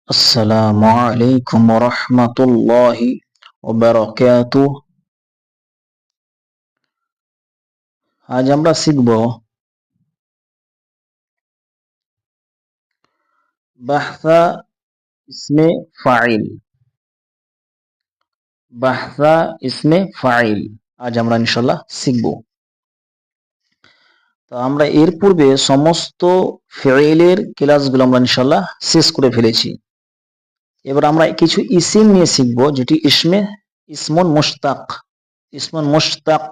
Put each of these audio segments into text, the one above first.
আসসালামু আলাইকুম ওয়া রাহমাতুল্লাহি ওয়া বারাকাতুহু। আজ আমরা শিখব বাহসা ইসমে ফাইল। বাহসা ইসমে ফাইল আজ আমরা ইনশাআল্লাহ শিখব। তো আমরা এর পূর্বে সমস্ত ফাইলের ক্লাসগুলো আমরা ইনশাআল্লাহ শেষ করে ফেলেছি। এবার আমরা কিছু ইসিম নিয়ে শিখব, যেটি ইসমুন মুশতাক। ইসমুন মুশতাক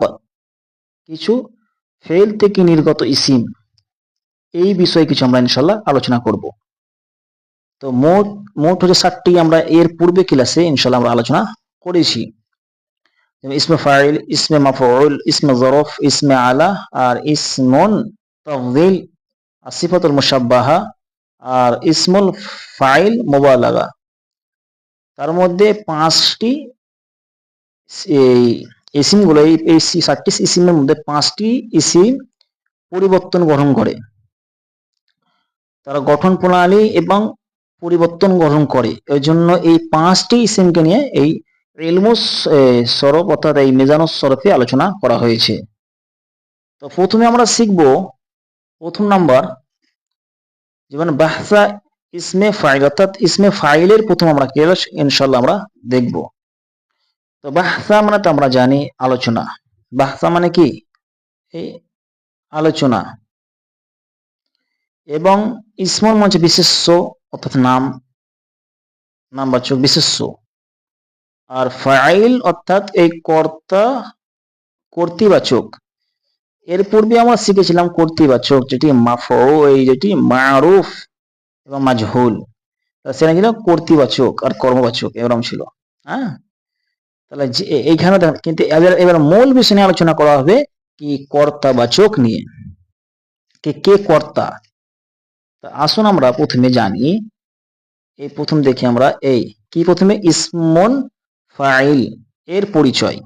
কিছু ফাইল থেকে নির্গত ইসিম, এই বিষয়ে কিছু আমরা ইনশাআল্লাহ আলোচনা করব। তো মোট হচ্ছে 7টি আমরা এর পূর্বে ক্লাসে ইনশাআল্লাহ আমরা আলোচনা করেছি। ইসমে ফাইল, ইসমে মাফউল, ইসমে যরফ, ইসমে আলা আর ইসমুন তাফযীল, আর সিফাতুল মুশাব্বাহা আর ইসমুল ফাইল মুবালাগা। তার মধ্যে 5টি এই ইসিমগুলো, এই 7টি ইসিমের মধ্যে 5টি ইসিম পরিবর্তন গ্রহণ করে। তারা গঠন প্রণালী এবং পরিবর্তন গ্রহণ করে। এই জন্য এই 5টি ইসিমকে নিয়ে এই ইলমুস সরফ অর্থাৎ এই মিজানুস সরফে আলোচনা করা হয়েছে। তো প্রথমে আমরা শিখব প্রথম নাম্বার, যেমন বাহসা ইসমে ফাইল অর্থাৎ ইসমে ফাইলের প্রথম আমরা ক্লাস ইনশাআল্লাহ আমরা দেখব। তো বাহসা মানে তো আমরা জানি আলোচনা। বাহসা মানে কি? এই আলোচনা। এবং ইসমুন মানে বিশেষ্য অর্থাৎ নামবাচক বিশেষ্য। আর ফাইল অর্থাৎ এই কর্তৃবাচক। এর পূর্বে আমরা শিখেছিলাম কর্তৃবাচক, যেটি যেটি মারুফ এবং মাজহুল, সেটা ছিল কর্তৃবাচক আর কর্মবাচক, এরকম ছিল। হ্যাঁ, তাহলে এইখানে কিন্তু এবার মূল বিষয় নিয়ে আলোচনা করা হবে কি কর্তাবাচক নিয়ে। কে কর্তা? আসুন আমরা প্রথমে জানি, এই প্রথম দেখি আমরা এই কি প্রথমে ইসমুন ফাইল এর পরিচয়।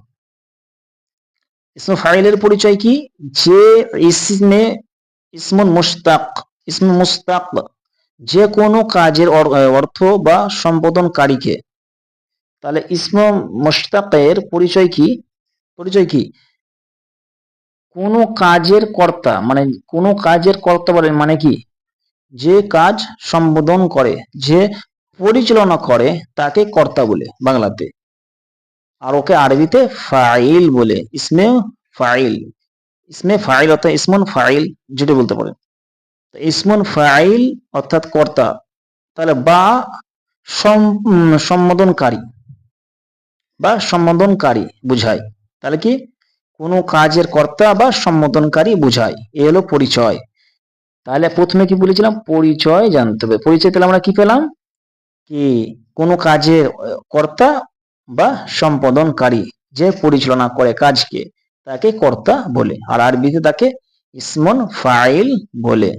ইসমে ফাইলের পরিচয় কি? যে ইসমুন মুশতাক যে কোনো কাজের অর্থ বা সম্বোধনকারীকে। তাহলে ইসমে মুশতাকের পরিচয় কি? কোনো কাজের কর্তা, মানে কোনো কাজের কর্তা বলেন মানে কি? যে কাজ সম্বোধন করে, যে পরিচালনা করে তাকে কর্তা বলে বাংলাতে, আর ওকে আরবিতে ফাইল বলে। ইসমে ফাইল অর্থাৎ ইসমুন ফাইল যেটা বলতে পারেন। ইসমুন ফাইল অর্থাৎ কর্তা, তাহলে বা সম্বোধনকারী বুঝায়। তাহলে কি কোনো কাজের কর্তা বা সম্বোধনকারী বুঝায়, এ হলো পরিচয়। তাহলে প্রথমে কি বলেছিলাম? পরিচয় জানতে হবে। পরিচয় তাহলে আমরা কি পেলাম? কি কোনো কাজের কর্তা বা সম্পাদনকারী, যে পরিচালনা করে কাজকে, তাকে কর্তা বলে, আর আরবিতে তাকে ইসমুন ফাইল বলে।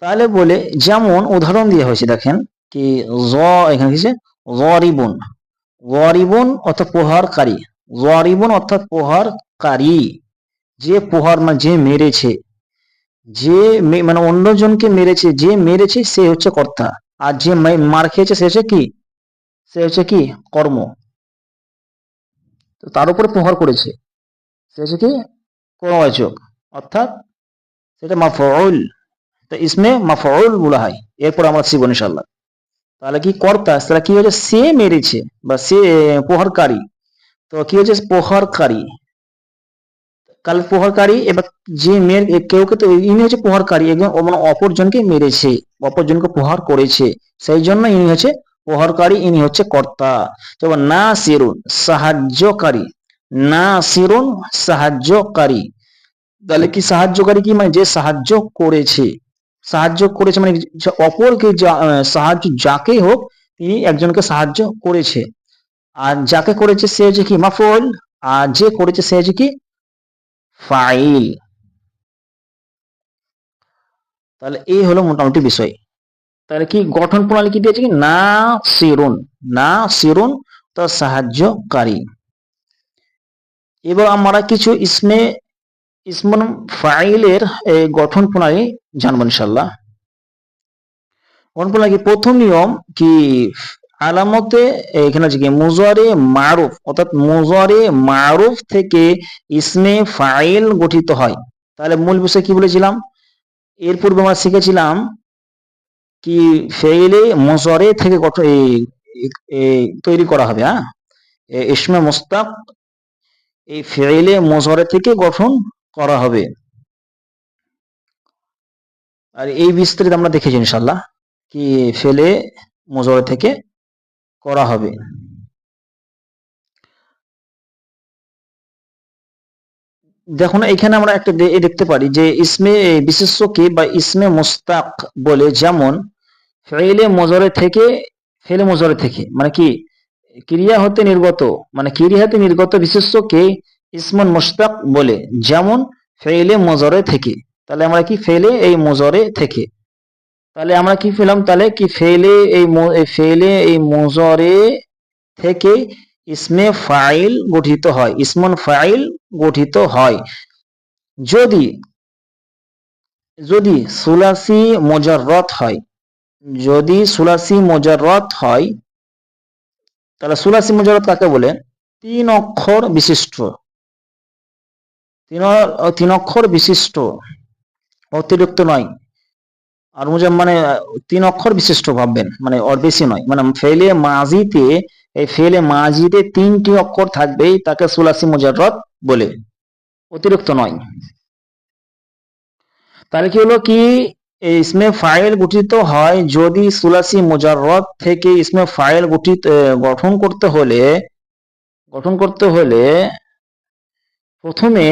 তাহলে বলে, যেমন উদাহরণ দিয়ে হয়েছে দেখেন কি এখানে কি গরিবুন অর্থাৎ প্রহারকারী। গরিবুন অর্থাৎ প্রহারকারী, যে প্রহার মানে যে মেরেছে, যে মানে অন্যজনকে মেরেছে, যে মেরেছে সে হচ্ছে কর্তা, আর যে মার খেয়েছে সে হচ্ছে কি কর্ম। তো তার উপরে প্রহার করেছে, সে হচ্ছে কি কর্মবাচক, অর্থাৎ সেটা মাফউল। তো ইসমে মাফউল বলা হয়। এরপর আমরা শিখব ইনশাআল্লাহ। তাহলে কি কর্তা, তাহলে কি হচ্ছে? সে মেরেছে বা সে প্রহারকারী। তো কি হচ্ছে? প্রহারকারী, কাল প্রহারকারী। এবার যে কেউ তো ইনি হচ্ছে প্রহারকারী, এবং অপরজনকে মেরেছে, অপরজনকে প্রহার করেছে, সেই জন্য ইনি হচ্ছে প্রহারকারী, ইনি হচ্ছে কর্তা। যেমন সাহায্যকারী। তাহলে কি সাহায্যকারী কি? মানে যে সাহায্য করেছে মানে অপরকে সাহায্য, যাকেই হোক তিনি একজনকে সাহায্য করেছে, আর যাকে করেছে সে হচ্ছে কি মাফউল, আর যে করেছে সে হচ্ছে কি ফাইল। তাহলে এই হলো মোটামুটি বিষয়। তাহলে কি গঠন প্রণালী কি দিয়েছে? কি নাসিরুন তো সাহায্যকারী। এবার আমরা কিছু ইসমুন ফাইলের গঠন প্রণালী জানবো ইনশাল্লাহ। গঠন প্রণালী প্রথম নিয়ম কি আলামতে এখানে হচ্ছে কি মুজারে মারুফ, অর্থাৎ মুজারে মারুফ থেকে ইসমে ফাইল গঠিত হয়। তাহলে মূল বিষয় কি বলেছিলাম, এর পূর্বে আমরা শিখেছিলাম কি ফেইলে মুজারে থেকে তৈরি করা হবে। হ্যাঁ, ইসমে মুস্তাক এই ফেইলে মুজারে থেকে গঠন করা হবে। আর এই বিস্তারিত আমরা দেখেছি ইনশাল্লাহ কি ফেলে মুজারে থেকে করা হবে। দেখুন এখানে আমরা একটা দেখতে পারি যে ইসমে বিশেষ্যকে বা ইসমে মুস্তাক বলে, যেমন ফেইলে মুজারে থেকে মানে কি ক্রিয়া হতে নির্গত, মানে ক্রিয়া হতে নির্গত বিশেষ্যকে ইসমুন মুস্তাক বলে, যেমন ফেইলে মুজারে থেকে। তাহলে আমরা কি ফেইলে এই মুজারে থেকে, তাহলে আমরা কি পেলাম, তাহলে কি ফেইলে এই মুজারে থেকে ইসমে ফাইল গঠিত হয়, ইসমুন ফাইল গঠিত হয়। যদি যদি সুলাসি মুজাররদ হয়, যদি সুলাসি মুজাররদ হয়, তাহলে সুলাসি মুজাররদ কাকে বলে, তিন অক্ষর বিশিষ্ট, তিন অক্ষর বিশিষ্ট, অতিরিক্ত নয়। আর মানে তিন অক্ষর বিশিষ্ট ভাববেন, মানে ওর বেশি নয়, মানে ফেলে মাজিতে, এই ফেলে মাজিতে তিনটি অক্ষর থাকবেই, তাকে সুলাসি মুজাররদ বলে, অতিরিক্ত নয়। তাহলে কি হলো কি ইসমে ফাইল গঠিত হয় যদি সুলাসি মুজাররদ থেকে ইসমে ফাইল গঠন করতে হলে প্রথমে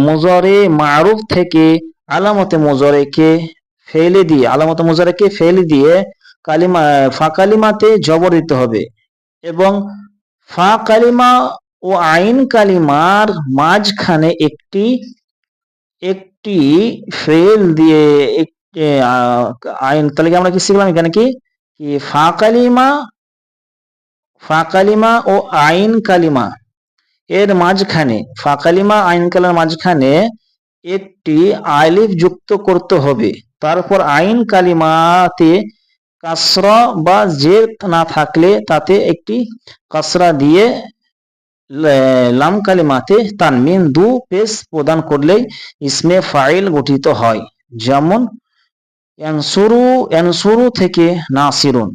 মুজারে মারুফ থেকে আলামতে মুজারেকে ফেলে দিয়ে ফা কালিমাতে জবর দিতে হবে, এবং ফা কালিমা ও আইন কালিমার মাঝখানে একটি ফেল দিয়ে আইন, তাহলে আমরা কি শিখলাম এখানে কি ফা কালিমা ও আইন কালিমা এর মাঝখানে, ফা কালিমা আইন কালিমার মাঝখানে একটি আলিফ যুক্ত করতে হবে। তারপর আইন কালিমাতে কাসরা বা জের না থাকলে তাতে একটি কাসরা দিয়ে লাম কালিমাতে তানমিন দু পেশ প্রদান করলেই ইসমে ফাইল গঠিত হয়, যেমন ইয়ানসুরু থেকে নাসিরুন।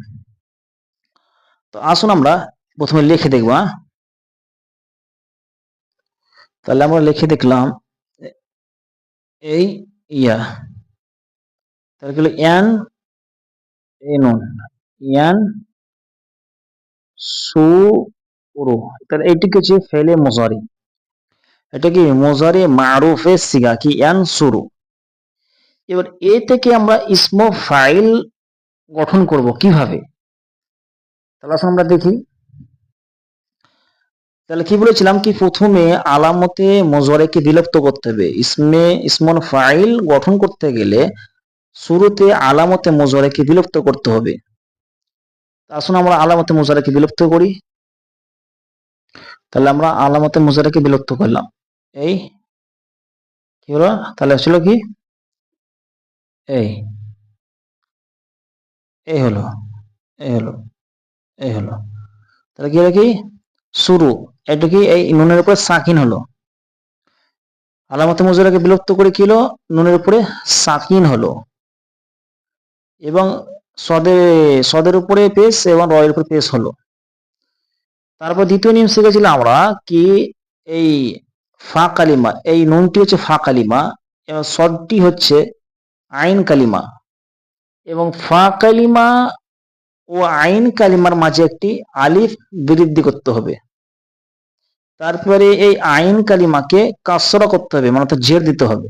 তো আসুন আমরা প্রথমে লিখে দেখব। তাহলে আমরা লিখে দেখলাম এই ইয়া, তাহলে কি ইয়ান সুরু, তাহলে এইটিকে হচ্ছে ফেলে মুজারি, এটা কি মুজারি মারুফের সিগা কি ইয়ানসুরু। এবার এ থেকে আমরা ইসম ফাইল গঠন করব কিভাবে, তাহলে আসুন আমরা দেখি। তাহলে কি বলেছিলাম কি প্রথমে আলামতে মুজারিকে বিলুপ্ত করতে হবে। ইসমুন ফাইল গঠন করতে গেলে শুরুতে আলামতে মুজারিকে বিলুপ্ত করতে হবে। আসুন আমরা আলামতে মুজারিকে বিলুপ্ত করি। তাহলে আমরা আলামতে মুজারিকে বিলুপ্ত করলাম, এই কি হলো, তাহলে ছিল কি এই হলো, তাহলে কি হলো কি শুরু, এটা কি এই নুনের উপরে সাকিন হলো, আলামতে মুজারিকে বিলুপ্ত করে কি হলো, নুনের উপরে সাকিন হলো, এবং সদের উপরে পেশ এবং রয়ের উপরে পেশ হলো। তারপর দ্বিতীয় নিয়ম শিখেছিলাম আমরা কি এই ফা কালিমা, এই নুনটি হচ্ছে ফা কালিমা এবং সদটি হচ্ছে আইন কালিমা, এবং ফা কালিমা ও আইন কালিমার মাঝে একটি আলিফ বৃদ্ধি করতে হবে। তারপরে এই আইন কালিমাকে কাসরা করতে হবে, মানে জের দিতে হবে,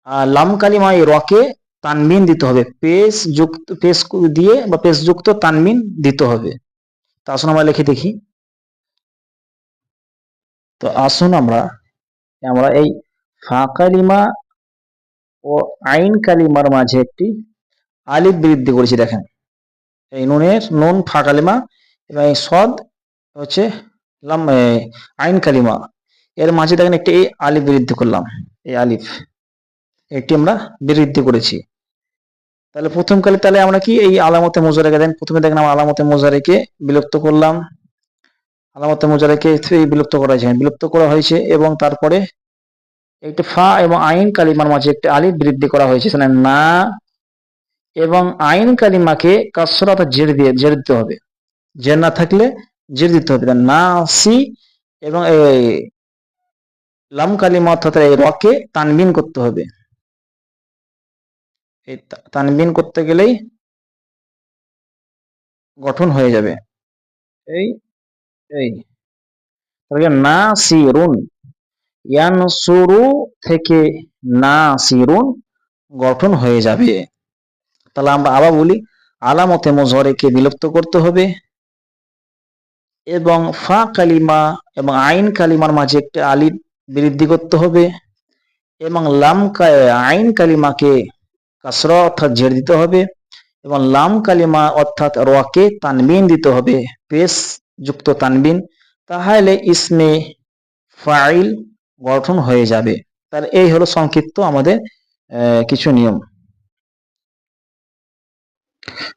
আর লাম কালিমা এই রকে তানমিন দিতে হবে, পেশ দিয়ে বা পেশ যুক্ত তানমিন দিতে হবে। তা আসুন আমরা লিখে দেখি। তো আসুন আমরা এই ফা কালিমা ও আইন কালিমার মাঝে একটি আলিফ বৃদ্ধি করেছি। দেখেন এই নুন ফা কালিমা এবং এই সদ হচ্ছে আইন কালিমা, এর মাঝে দেখেন একটি আলিফ বৃদ্ধি করলাম, এই আলিফ একটি আমরা বৃদ্ধি করেছি। তাহলে প্রথম কালে তাহলে আমরা কি এই আলামতে মুজারেকে দেন, প্রথমে দেখেন আমরা আলামতে মুজারেকে বিলুপ্ত করলাম, আলামতে মুজারেকে বিলুপ্ত করা হয়েছে, বিলুপ্ত করা হয়েছে এবং তারপরে একটি ফা এবং আইন কালিমার মাঝে একটি আলিফ বৃদ্ধি করা হয়েছে, না এবং আইন কালিমাকে কাসরা অর্থাৎ জের দিতে হবে, জের না থাকলে জের দিতে হবে, না সি এবং এই লাম কালিমা অর্থাৎ এই রকে তানবিন করতে হবে, এই তানবিন করতে গেলেই গঠন হয়ে যাবে। এই এই না সিরুন, ইয়ানসুরু থেকে না সিরুন গঠন হয়ে যাবে। তাহলে আমরা আবার বলি, আলামতে মুজহারেকে বিলুপ্ত করতে হবে এবং ফা কালিমা এবং আইন কালিমার মাঝে একটা আলিফ বৃদ্ধি করতে হবে এবং আইন কালিমাকে কাসরা অর্থাৎ জের দিতে হবে এবং লাম কালিমা অর্থাৎ রকে তানবিন দিতে হবে, পেশ যুক্ত তানবিন, তাহলে ইসমে ফাইল গঠন হয়ে যাবে। তাহলে এই হলো সংক্ষিপ্ত আমাদের কিছু নিয়ম।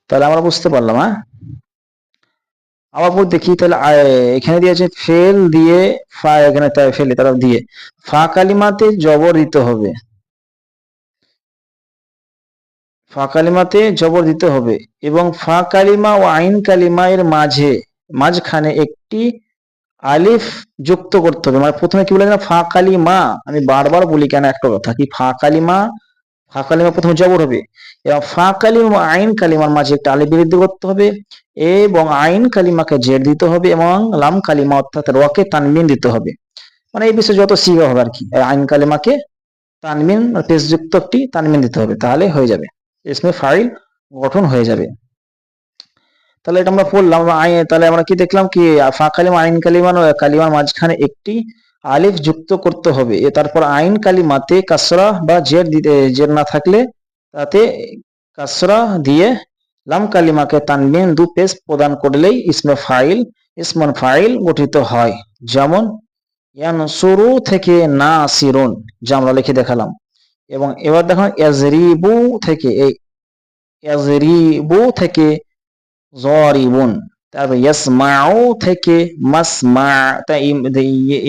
তাহলে আমরা বুঝতে পারলাম। আবার দেখি, তাহলে এখানে দিয়েছে ফেল দিয়ে ফা, এখানে ফেলে তারা দিয়ে ফা কালিমাতে জবর দিতে হবে, ফা কালিমাতে জবর দিতে হবে এবং ফা কালিমা ও আইন কালিমা এর মাঝখানে একটি আলিফ যুক্ত করতে হবে। মানে প্রথমে কি বলে না, ফা কালিমা, আমি বারবার বলি কেন একটা কথা, কি ফা কালিমা প্রথমে জবর হবে এবং ফা কালিমা আইন কালিমার মাঝে একটা আলিফ বৃদ্ধি করতে হবে এবং আইন কালিমাকে জের দিতে হবে এবং লাম কালিমা অর্থাৎ রকে তানবিন দিতে হবে। মানে এই বিষয়ে যত সিগা হবে আর কি, আইন কালিমাকে তানবিন পেশযুক্ত একটি তানবিন দিতে হবে, তাহলে হয়ে যাবে, ইসমে ফাইল গঠন হয়ে যাবে। তাহলে এটা আমরা পড়লাম। তাহলে আমরা কি দেখলাম, কি ফা কালিমা আইন কালিমার মাঝখানে একটি আলিফ যুক্ত করতে হবে, তারপর আইন কালিমাতে কাসরা বা জের না থাকলে তাতে কাসরা দিয়ে লাম কালিমাকে তানবিন দু পেশ প্রদান করলেই ইসমন ফাইল গঠিত হয়। যেমন ইয়ানসুরু থেকে নাসিরুন, যা আমরা লিখে দেখালাম। এবং এবার দেখো ইয়াজরিবু থেকে জরিবুন, তারপর ইয়াসমাউ থেকে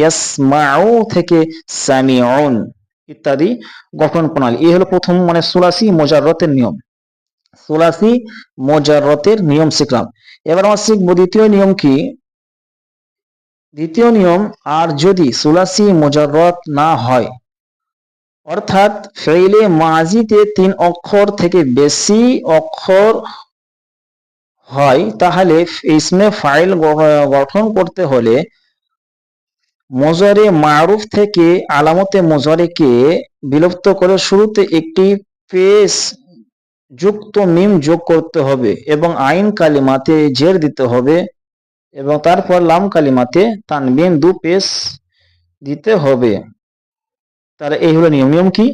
ইয়াসমাউ থেকে সামিউন ইত্যাদি গঠন প্রণালী। এই হলো প্রথম মানে সুলাসি মুজাররতের নিয়ম, সুলাসি মুজাররতের নিয়ম শিখলাম। এবার আমরা শিখবো দ্বিতীয় নিয়ম। কি দ্বিতীয় নিয়ম, আর যদি সুলাসি মুজাররত না হয়, অর্থাৎ ফেইলে মাজিতে 3 অক্ষর থেকে বেশি অক্ষর হয়, তাহলে ইসমে ফাইল গঠন করতে হলে মুজারে মারুফ থেকে আলামতে মুজারেকে বিলুপ্ত করে শুরুতে একটি পেশ যুক্ত মিম যোগ করতে হবে এবং আইন কালিমাতে জের দিতে হবে এবং তারপর লাম কালিমাতে তানবিন দু পেশ দিতে হবে। তার এই হলো নিয়ম। নিয়ম কি,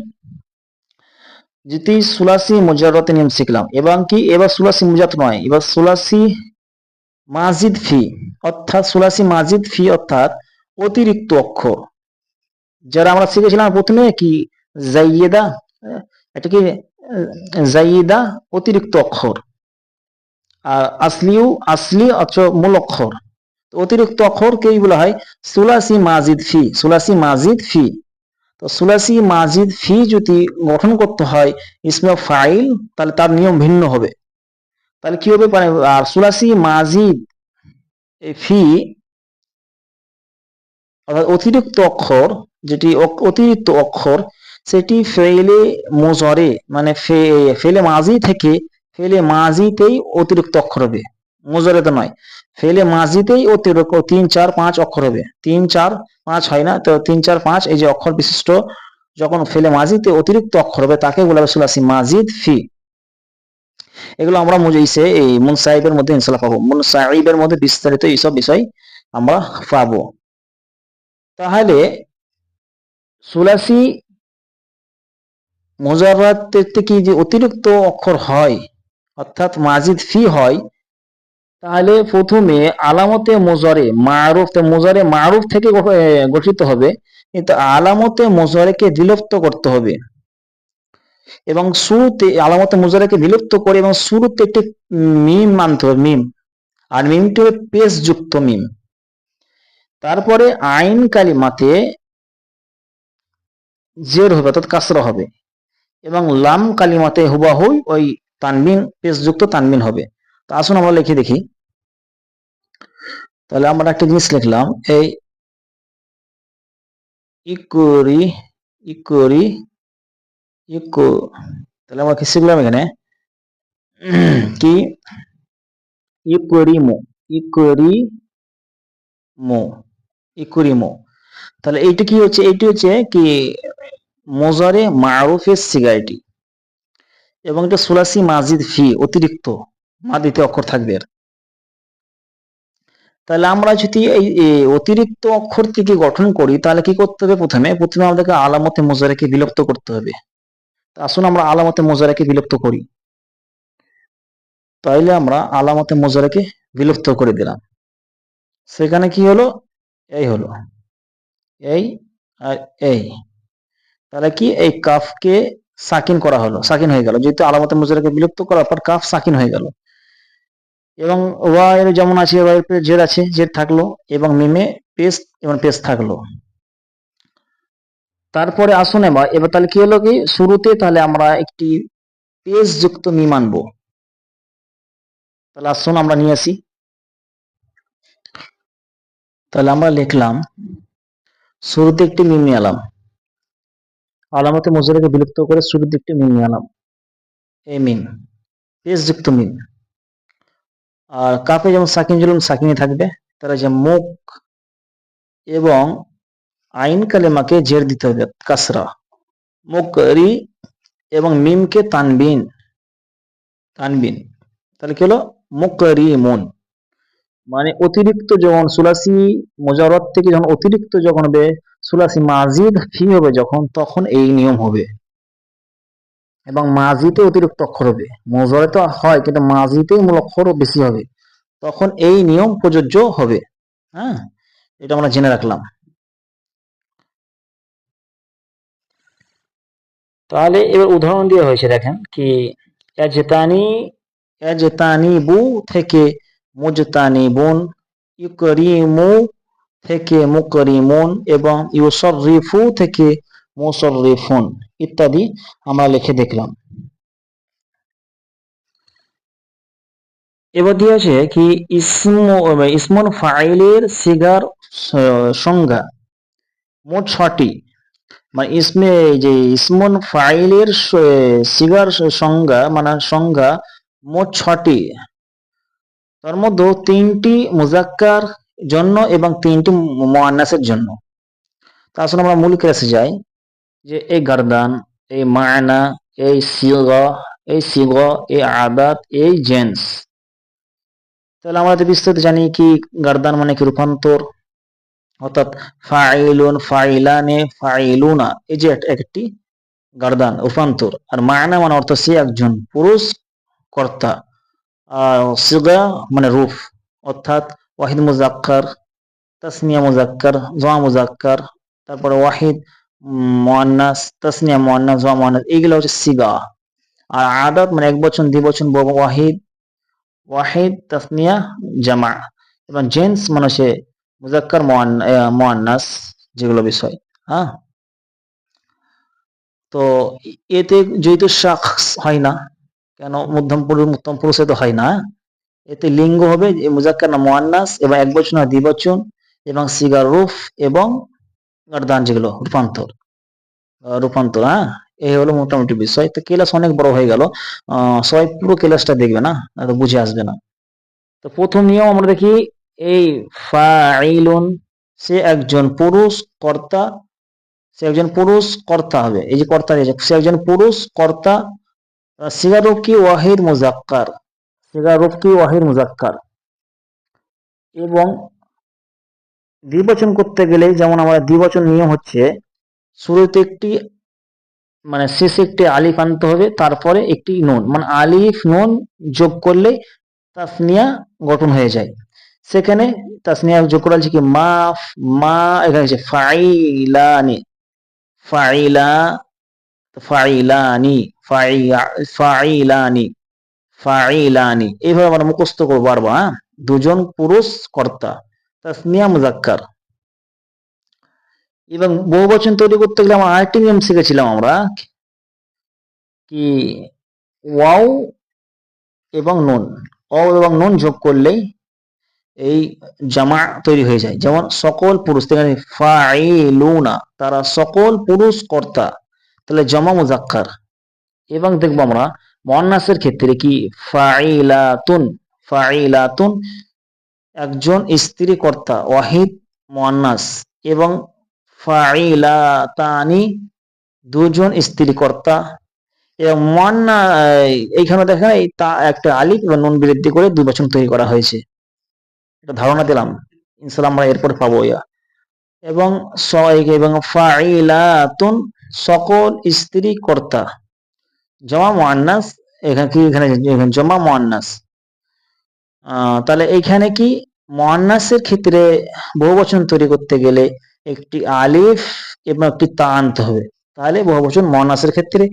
যেটি সুলাসি মুজাররতের নিয়ম শিখলাম। এবং কি এবার সুলাসি মুজাররত নয়, এবার সুলাসি মাজিদ ফি, অর্থাৎ সুলাসি মাজিদ ফি অর্থাৎ অতিরিক্ত অক্ষর, যারা আমরা শিখেছিলাম প্রথমে কি জাইয়েদা, এটা কি জাইয়েদা অতিরিক্ত অক্ষর, আর আসলি মূল অক্ষর। অতিরিক্ত অক্ষরকেই বলা হয় সুলাসি মাজিদ ফি, সুলাসি মাজিদ ফি। তো সুলাসি মাজিদ ফি যদি গঠন করতে হয় ইসমে ফাইল, তাহলে তার নিয়ম ভিন্ন হবে। তাহলে কি হবে, আর সুলাসি মাজিদ ফি অর্থাৎ অতিরিক্ত অক্ষর, যেটি অতিরিক্ত অক্ষর সেটি ফেলে মুজারে মানে ফেলে মাজি থেকে ফেলে মাজিতেই অতিরিক্ত অক্ষর হবে, মুজারেতে নয়। ফেলে মাজিতেই অতিরিক্ত 3, 4, 5 অক্ষর হবে। 3, 4, 5 হয় না তো, 3, 4, 5 এই যে অক্ষর বিশিষ্ট যখন ফেলে মাজিতে অতিরিক্ত অক্ষর হবে তাকে বলা হবে সুলাসি মাজিদ ফি। এগুলো আমরা এই মুনসাইবের মধ্যে ইনশাআল্লাহ পাবো, মুনসাইবের মধ্যে বিস্তারিত এইসব বিষয় আমরা পাবো। তাহলে সুলাসি মুজাররত থেকে যে অতিরিক্ত অক্ষর হয় অর্থাৎ মাজিদ ফি হয়, তাহলে প্রথমে আলামতে মুজারে মারুফ, তো মুজারে মারুফ থেকে গঠিত হবে, কিন্তু আলামতে মুজারেকে বিলুপ্ত করতে হবে এবং শুরুতে আলামতে মুজারেকে বিলুপ্ত করে এবং শুরুতে একটি মিম মানতে হবে, মিম, আর মিমটি হবে পেশ যুক্ত মিম। তারপরে আইন কালিমাতে জের হবে অর্থাৎ কাসরা হবে এবং লাম কালিমাতে হুবাহু ওই তানবিন পেশ যুক্ত তানবিন হবে। তো আসুন আমরা লিখে দেখি। তাহলে আমরা একটা জিনিস লিখলাম, এই ইকুরি ইকুরি ইকু, তাহলে আমরা কি শিখলাম এখানে কি ইকুরিমো ইকুরিমো ইকুরিমো। তাহলে এইটা কি হচ্ছে, এইটি হচ্ছে কি মুজারে মারুফের সিগা এটি, এবং এটা সুলাসি মাজিদ ফি, অতিরিক্ত মাদিতে অক্ষর থাকবে। তাহলে আমরা যদি এই অতিরিক্ত অক্ষর থেকে গঠন করি তাহলে কি করতে হবে, প্রথমে আমাদেরকে আলামতে মুজারেকে বিলুপ্ত করতে হবে। আসুন আমরা আলামতে মুজারেকে বিলুপ্ত করি। তাইলে আমরা আলামতে মুজারেকে বিলুপ্ত করে দিলাম। সেখানে কি হলো, এই হলো, এই আর এই, তাহলে কি এই কাফকে সাকিন করা হলো, সাকিন হয়ে গেল, যেহেতু আলামতে মুজারেকে বিলুপ্ত করার পর কাফ সাকিন হয়ে গেল। এবং ওয়া এর যেমন আছে ওয়া এর জের আছে, জের থাকলো, এবং মিমে পেস্ট এবং পেস্ট থাকলো। তারপরে আসুন এবার তাহলে কি হলো, কি শুরুতে তাহলে আমরা একটি পেজ যুক্ত মিম আনবো। তাহলে আসুন আমরা নিয়ে আসি। তাহলে আমরা লিখলাম, শুরুতে একটি মিম নিয়ে এলাম, আলামতে মুজারেকে বিলুপ্ত করে শুরুতে একটি মিম নিয়ে এলাম, এই মিম পেজ যুক্ত মিম। আর কাফে যেমন সাকিন জুলুম সাকিনে থাকবে, তারা যে মুখ এবং আইন কালেমাকে জের দিতে হবে কাসরা, মুকরি, এবং মিমকে তানবিন তানবিন। তাহলে কি হলো, মুকরিমুন, মানে অতিরিক্ত যখন সুলাসি মুজাররদ থেকে যখন অতিরিক্ত যখন হবে সুলাসি মাজিদ ফি হবে যখন, তখন এই নিয়ম হবে। এবং মাজিতে অতিরিক্ত অক্ষর হবে, মুজারে তো হয় কিন্তু মাজিতেই মূল অক্ষর বেশি হবে, তখন এই নিয়ম প্রযোজ্য হবে। হ্যাঁ, এটা আমরা জেনে রাখলাম। তাহলে এবার উদাহরণ দেওয়া হয়েছে, দেখেন কি এজতানিবু থেকে মুজতানিবুন, ইউকরিমু থেকে মুকরিমুন, এবং ইউসররিফু থেকে মুসররিফুন ইত্যাদি আমরা লিখে দেখলাম। এবার দিয়েছে কি ইসমুন ফাইলের সিগার সংজ্ঞা মোট 6টি, মানে ইসমুন ফাইলের সিগার সংজ্ঞা মানে সংজ্ঞা মোট 6টি। তার মধ্যে 3টি মুজাক্কার জন্য এবং 3টি মুআন্নাসের জন্য। তা আসলে আমরা মূল ক্লাসে যাই, যে এই গারদান, এই মায়না, এই সিগা, এই আদাত, এই জেন্স। তাহলে আমরা বিস্তারিত জানি কি গারদান মানে কি রূপান্তর, অর্থাৎ ফাইলুন, ফাইলানে, ফাইলুনা, এই যে একটি গারদান রূপান্তর। আর মায়না মানে অর্থ সে একজন পুরুষ কর্তা। আর সিগা মানে রূপ, অর্থাৎ ওয়াহিদ মুজাক্কার, তাসনিয়া মুজাক্কার, জমা মুজাক্কার, তারপরে ওয়াহিদ মুআন্নাস, তাসনিয়া মুআন্নাস, জমা মুআন্নাস, এইগুলো হচ্ছে সিগা। আর আদাত মানে এক বচন, দ্বিবচন, ওয়াহিদ তাসনিয়া জামা, এবং জেন্স মানে সে মুজাক্কার মুআন্নাস, যেগুলো বিষয়। হ্যাঁ, তো এতে যেহেতু শাখস হয় না, কেন মধ্যম পুরুষে তো হয় না, এতে লিঙ্গ হবে মুজাক্কার না মুআন্নাস, এবং এক বচন না দ্বিবচন, এবং সিগার রূপ, এবং গারদান যেগুলো রূপান্তর। হ্যাঁ, এই হলো মোটামুটি বিষয়। তো ক্লাস অনেক বড় হয়ে গেল, সবাই পুরো ক্লাসটা দেখবে না, তো বুঝে আসবে না। তো প্রথম নিয়ম আমরা দেখি, এই ফাইলুন সে একজন পুরুষ কর্তা, সে একজন পুরুষ কর্তা হবে, এই যে কর্তা, সে একজন পুরুষ কর্তা। সিগারুফ কি ওয়াহিদ মুজাক্কার, সিগারুফ কি ওয়াহিদ মুজাক্কার। এবং দ্বিবচন করতে গেলে যেমন আমরা দ্বিবচন নিয়ম হচ্ছে, শুরুতে একটি মানে শেষে একটি আলিফ আনতে হবে, তারপরে একটি নুন, মানে আলিফ নুন যোগ করলে তাসনিয়া গঠন হয়ে যায়। সেখানে তাসনিয়া যোগ করা হচ্ছে কি মা, এখানে হচ্ছে ফাইলানি, ফাইলা, ফাইলানি, ফাইলানি, ফাইলানি, এইভাবে আমরা মুখস্থ করবো পারবো। হ্যাঁ, দুজন পুরুষ কর্তা, তাসনিয়া মুজাক্কার। এবং বহুবচন তৈরি করতে গেলে আমরা আরেকটি নিয়ম শিখেছিলাম আমরা, কি ওয়াও এবং নুন, অ এবং নুন যোগ করলেই এই জামা তৈরি হয়ে যায়। যেমন সকল পুরুষ, ফাইলুনা, তারা সকল পুরুষ কর্তা, তাহলে জামা মুজাক্কার। এবং দেখবো আমরা মুয়ান্নাসের ক্ষেত্রে কি ফাইলাতুন, ফাইলাতুন একজন স্ত্রী কর্তা, ওয়াহিদ মুয়ান্নাস। এবং ফাইলাতানি দুজন স্ত্রী কর্তা। এবং এইখানে দেখেন এই তা একটা আলিফ এবং নুন বৃদ্ধি করে দুই বচন তৈরি করা হয়েছে। এটা ধারণা দিলাম, ইনশাআল্লাহ আমরা এরপর পাবো ইয়া। এবং এবং ফাইলাতুন সকল স্ত্রী কর্তা, জমা মুয়ান্নাস, এখানে কি এখানে জমা মুয়ান্নাস। তাহলে এইখানে কি মুয়ান্নাসের ক্ষেত্রে বহুবচন তৈরি করতে গেলে একটি আলিফ এবং একটি তা আনতে হবে, তাহলে বহুবচন মুয়ান্নাসের ক্ষেত্রে।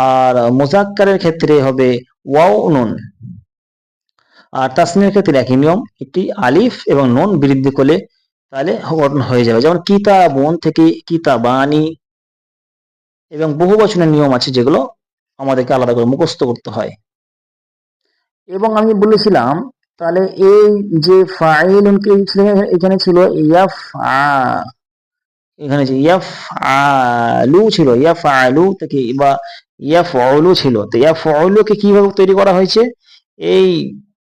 আর মুজাক্কারের ক্ষেত্রে হবে ওয়াও নুন। আর তাসনিয়ার ক্ষেত্রে একই নিয়ম, একটি আলিফ এবং নুন বৃদ্ধি করলে তাহলে গঠন হয়ে যাবে। যেমন কিতাবুন থেকে কিতাবানি। এবং বহুবচনের নিয়ম আছে যেগুলো আমাদেরকে আলাদা করে মুখস্থ করতে হয়। এবং আমি বলেছিলাম তাহলে এই যে ফাইলুন এখানে ছিল এখানে যে ইয়াফআলু ছিল, ইয়াফআলু থেকে বা ইয়াফউলু ছিল, তো ইয়াফউলুকে কিভাবে তৈরি করা হয়েছে? এই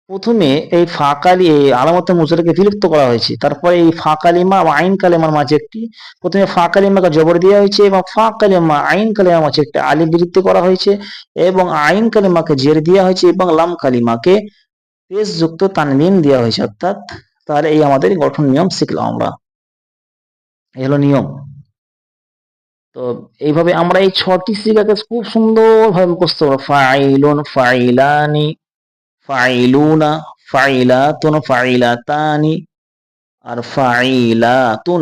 প্রথমে এই ফাকালি এই আলামতে মুজারকে বিলুপ্ত করা হয়েছে, তারপরে এই ফাকালিমা বা আইন কালিমার মাঝে একটি, প্রথমে ফাকালিমাকে জবর দেওয়া হয়েছে এবং ফাকালিমা আইন কালিমার মাঝে একটা আলিফ বৃদ্ধি করা হয়েছে এবং আইন কালিমাকে জের দেওয়া হয়েছে এবং লাম কালিমাকে পেশ যুক্ত তানবিন দেওয়া হয়েছে। অর্থাৎ তাহলে এই আমাদের গঠন নিয়ম শিখলাম আমরা, এই হলো নিয়ম। তো এইভাবে আমরা এই 6টি সিগাকে খুব সুন্দরভাবে মুখস্থ করবো। ফাইলুন, ফাইলানি, ফাইলুনা, ফাইলাতুন, ফাইলাতানি, আর ফাইলাতুন,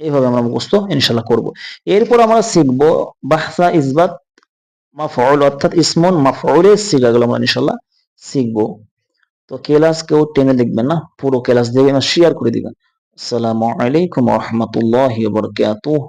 এইভাবে আমরা মুখস্থ ইনশাআল্লাহ করব। এরপর আমরা শিখবো বাহসা ইসবাত মাফউল, অর্থাৎ ইসমুন মাফউলের সিগাগুলো আমরা ইনশাআল্লাহ শিখবো। তো ক্লাস কেউ টেনে দেখবেন না, পুরো ক্লাস দেখবেন, শেয়ার করে দিবেন। আসসালামু আলাইকুম ওয়া রাহমাতুল্লাহি ওয়া বারাকাতুহু।